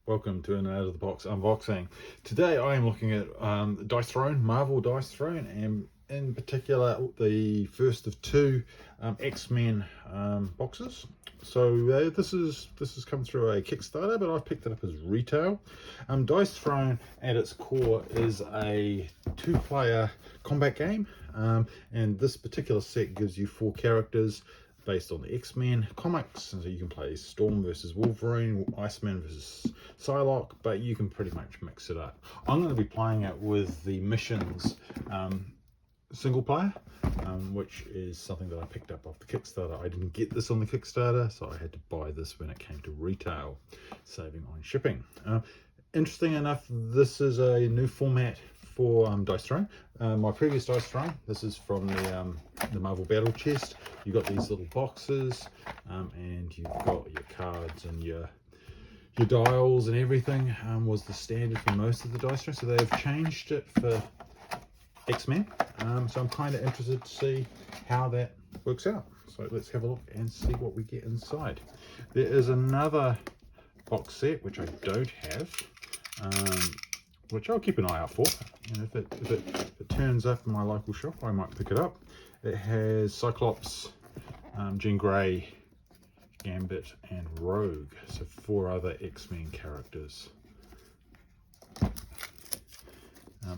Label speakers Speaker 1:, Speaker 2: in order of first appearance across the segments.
Speaker 1: Welcome to an out of the box unboxing. Today I am looking at Dice Throne, Marvel Dice Throne, and in particular the first of two X-Men boxes. So this has come through a Kickstarter, but I've picked it up as retail. Dice Throne at its core is a two-player combat game, and this particular set gives you 4 characters based on the X-Men comics, and so you can play Storm versus Wolverine, Iceman versus Psylocke, but you can pretty much mix it up. I'm going to be playing it with the missions single player, which is something that I picked up off the Kickstarter. I didn't get this on the Kickstarter, so I had to buy this when it came to retail, saving on shipping. Interesting enough, this is a new format for Dice Throne. My previous Dice Throne, this is from the Marvel Battle Chest. You've got these little boxes, and you've got your cards and your dials and everything. Was the standard for most of the Dice Throne, so they've changed it for X-Men. So I'm kind of interested to see how that works out. So let's have a look and see what we get inside. There is another box set which I don't have, which I'll keep an eye out for. And if it turns up in my local shop, I might pick it up. It has Cyclops, Jean Grey, Gambit, and Rogue. So 4 other X-Men characters.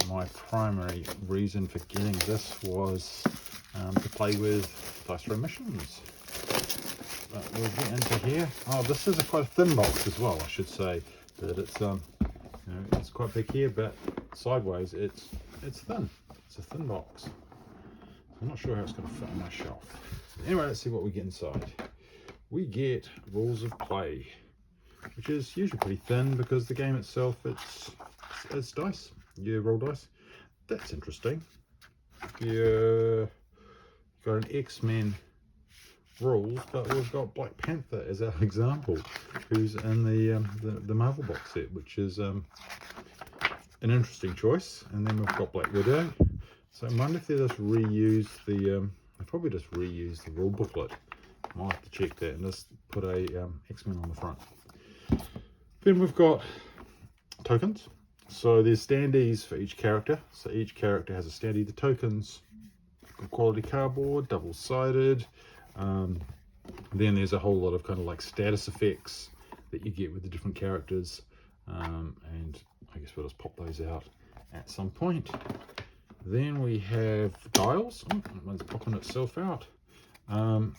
Speaker 1: My primary reason for getting this was to play with Dice Throne missions. But we'll get into here. Oh, this is quite a thin box as well, I should say. That it's it's quite big here, but sideways it's thin. It's a thin box. I'm not sure how it's going to fit on my shelf. Anyway, let's see what we get inside. We get rules of play, which is usually pretty thin because the game itself it's dice. You roll dice. That's interesting. You got an X-Men rules, but we've got Black Panther as our example, who's in the Marvel box set, which is an interesting choice. And then we've got Black Widow. So I wonder if they just reuse they probably just reuse the rule booklet. Might have to check that and just put a X-Men on the front. Then we've got tokens. So there's standees for each character. So each character has a standee. The tokens, good quality cardboard, double-sided. Then there's a whole lot of kind of like status effects that you get with the different characters, and I guess we'll just pop those out at some point. Then we have dials. Oh, one's popping itself out, and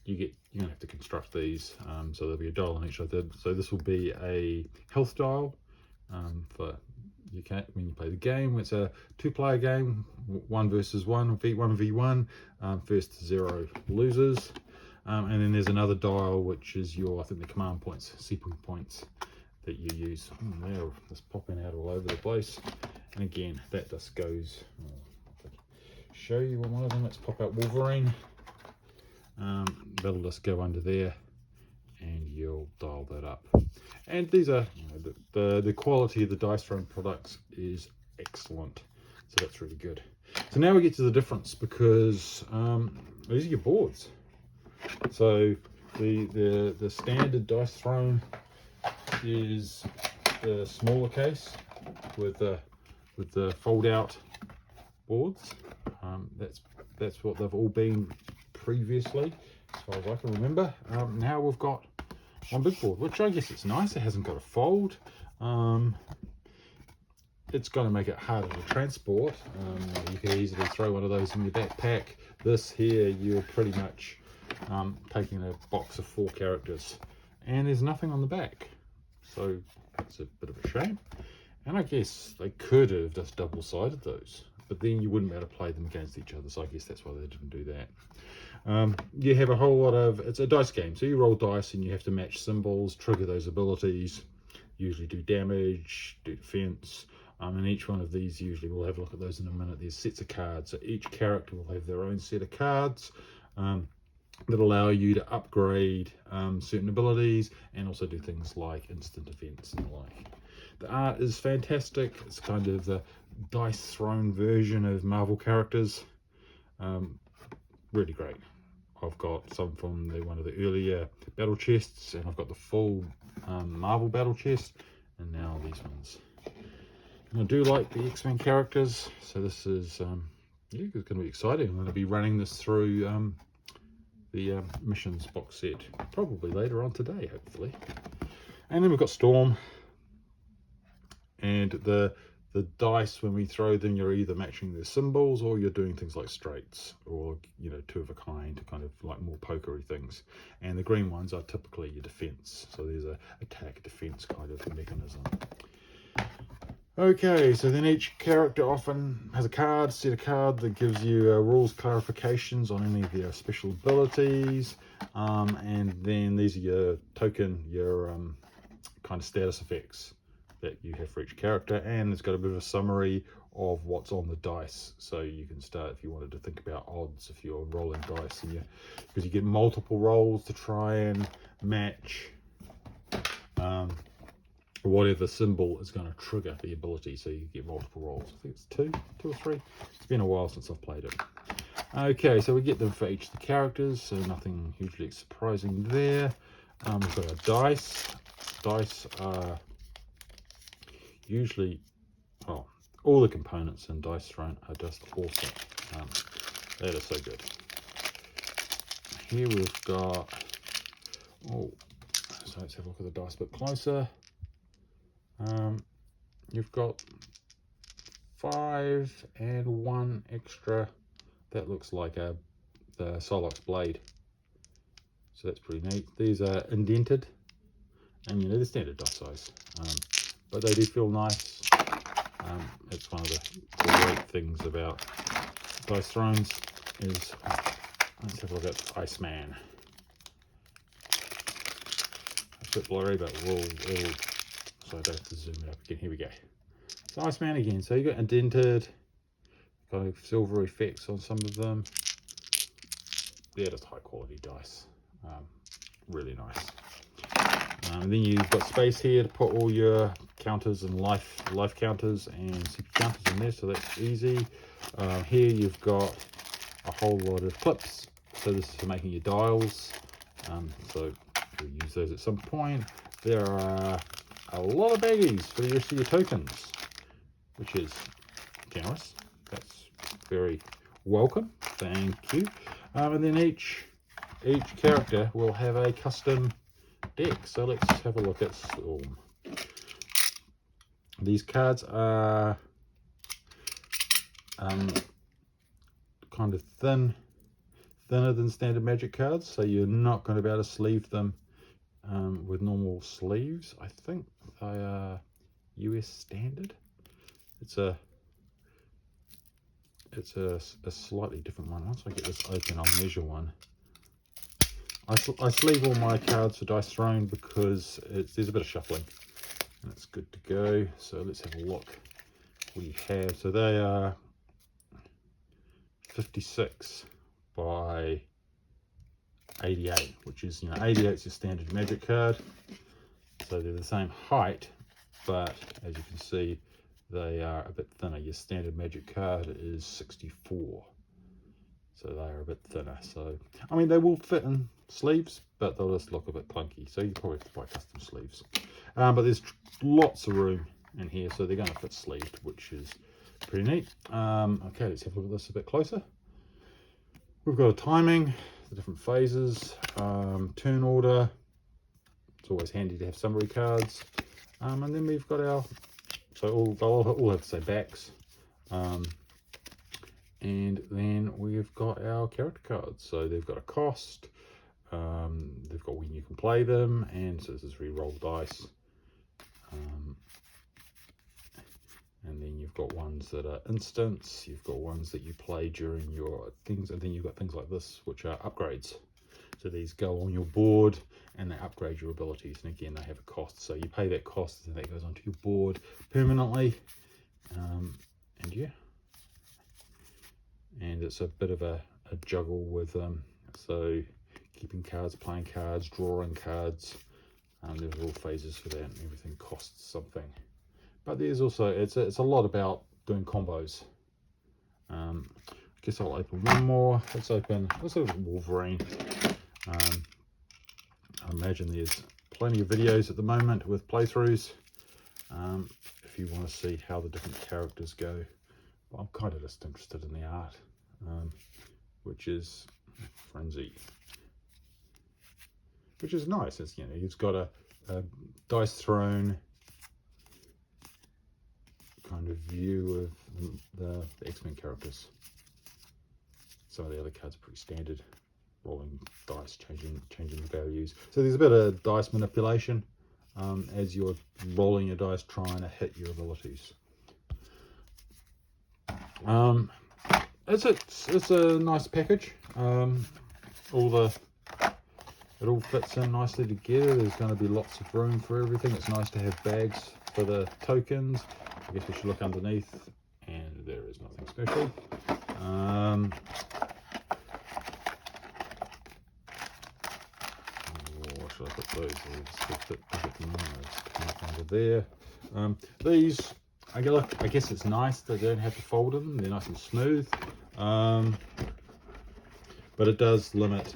Speaker 1: you're gonna have to construct these. So there'll be a dial on each other. So this will be a health dial for when you play the game. It's a 2-player game, 1 versus 1, 1v1. First to 0 loses. And then there's another dial, which is I think the command points, sequence points that you use. They're just popping out all over the place. And again, that just goes. I'll show you one of them. Let's pop out Wolverine. That'll just go under there, and you'll dial that up. And these are, the quality of the Dice Throne products is excellent, so that's really good. So now we get to the difference, because these are your boards. So the standard Dice Throne is the smaller case with the fold out boards. That's what they've all been previously, as far as I can remember. Now we've got one big board, which I guess it's nice. It hasn't got a fold. It's going to make it harder to transport. You can easily throw one of those in your backpack. This here, you're pretty much taking a box of 4 characters, and there's nothing on the back, so it's a bit of a shame. And I guess they could have just double-sided those, but then you wouldn't be able to play them against each other, so I guess that's why they didn't do that. You have a whole lot of, it's a dice game, so you roll dice and you have to match symbols, trigger those abilities, usually do damage, do defense, and each one of these, usually we'll have a look at those in a minute. There's sets of cards, so each character will have their own set of cards that allow you to upgrade certain abilities, and also do things like instant events and the like. The art is fantastic. It's kind of the Dice Throne version of Marvel characters. Really great. I've got some from one of the earlier battle chests, and I've got the full Marvel battle chest, and now these ones. And I do like the X-Men characters, so this is yeah, it's going to be exciting. I'm going to be running this through the missions box set probably later on today, hopefully. And then we've got Storm, and the dice, when we throw them, you're either matching their symbols or you're doing things like straights or, you know, two of a kind, kind of like more pokery things. And the green ones are typically your defense, so there's a attack defense kind of mechanism. Okay, so then each character often has a set of card that gives you rules clarifications on any of their special abilities, and then these are your token, your kind of status effects that you have for each character, and it's got a bit of a summary of what's on the dice, so you can start if you wanted to think about odds if you're rolling dice, and because you get multiple rolls to try and match whatever symbol is going to trigger the ability, so you get multiple rolls. I think it's two or three. It's been a while since I've played it. Okay, so we get them for each of the characters, so nothing hugely surprising there. We've got our dice. Dice are usually, well, all the components in Dice Throne are just awesome. That is so good. Here we've got, oh, so let's have a look at the dice a bit closer. You've got 5 and 1 extra. That looks like the Psylocke's blade. So that's pretty neat. These are indented, and you know, they're standard dice size, but they do feel nice. It's one of the great things about Dice Thrones is, let's have a look at Iceman. It's a bit blurry, but we'll so I don't have to zoom it up again. Here we go. So Iceman again. So you got indented, kind of silver effects on some of them. They're just high quality dice. Really nice. And then you've got space here to put all your counters and life counters and CP counters in there, so that's easy. Here you've got a whole lot of clips. So this is for making your dials. So we'll use those at some point. There are a lot of baggies for the rest of your tokens, which is generous. That's very welcome. Thank you. And then each character will have a custom deck. So let's have a look at Storm. These cards are kind of thinner than standard Magic cards, so you're not going to be able to sleeve them with normal sleeves. I think they are US standard. It's a slightly different one. Once I get this open, I'll measure one. I sleeve all my cards for Dice Throne because there's a bit of shuffling, and it's good to go. So let's have a look. We have, so they are 56 by 88, which is, you know, 88 is your standard Magic card. So they're the same height, but as you can see, they are a bit thinner. Your standard Magic card is 64. So they are a bit thinner. So, I mean, they will fit in sleeves, but they'll just look a bit clunky. So you probably have to buy custom sleeves. But there's lots of room in here, so they're going to fit sleeved, which is pretty neat. Okay, let's have a look at this a bit closer. We've got a timing, the different phases, turn order. It's always handy to have summary cards. And then we've got our, so they'll all have to say backs. And then we've got our character cards. So they've got a cost, they've got when you can play them, and so this is re-roll dice. And then you've got ones that are instants, you've got ones that you play during your things, and then you've got things like this, which are upgrades. So these go on your board and they upgrade your abilities, and again they have a cost, so you pay that cost and that goes onto your board permanently. And yeah, and it's a bit of a juggle with so keeping cards, playing cards, drawing cards, there's all phases for that, and everything costs something. But there's also, it's a lot about doing combos. I guess I'll open one more. Let's open Wolverine. I imagine there's plenty of videos at the moment with playthroughs, if you want to see how the different characters go. But I'm kind of just interested in the art, which is Frenzy, which is nice. It's, you know, he's got a dice throne kind of view of the X-Men characters. Some of the other cards are pretty standard, rolling dice, changing the values. So there's a bit of dice manipulation as you're rolling your dice, trying to hit your abilities. It's a nice package. It all fits in nicely together. There's going to be lots of room for everything. It's nice to have bags for the tokens. I guess we should look underneath, and there is nothing special. Where should I put those? Under there. These, I guess it's nice that they don't have to fold them. They're nice and smooth. But it does limit,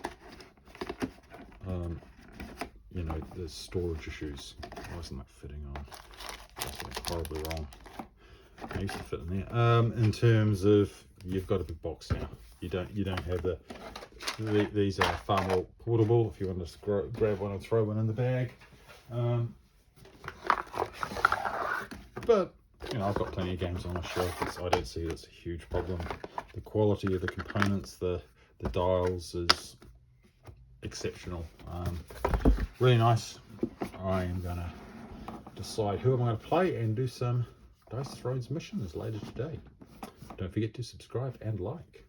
Speaker 1: you know, the storage issues. Why isn't that fitting on? That's horribly wrong. I used to fit in there. In terms of, you've got a big box now. You don't have these are far more portable if you want to grab one and throw one in the bag. But you know, I've got plenty of games on my shelf. I don't see it's a huge problem. The quality of the components, the dials is exceptional. Really nice. I am gonna decide who I'm going to play and do some Dice Thrones missions later today. Don't forget to subscribe and like.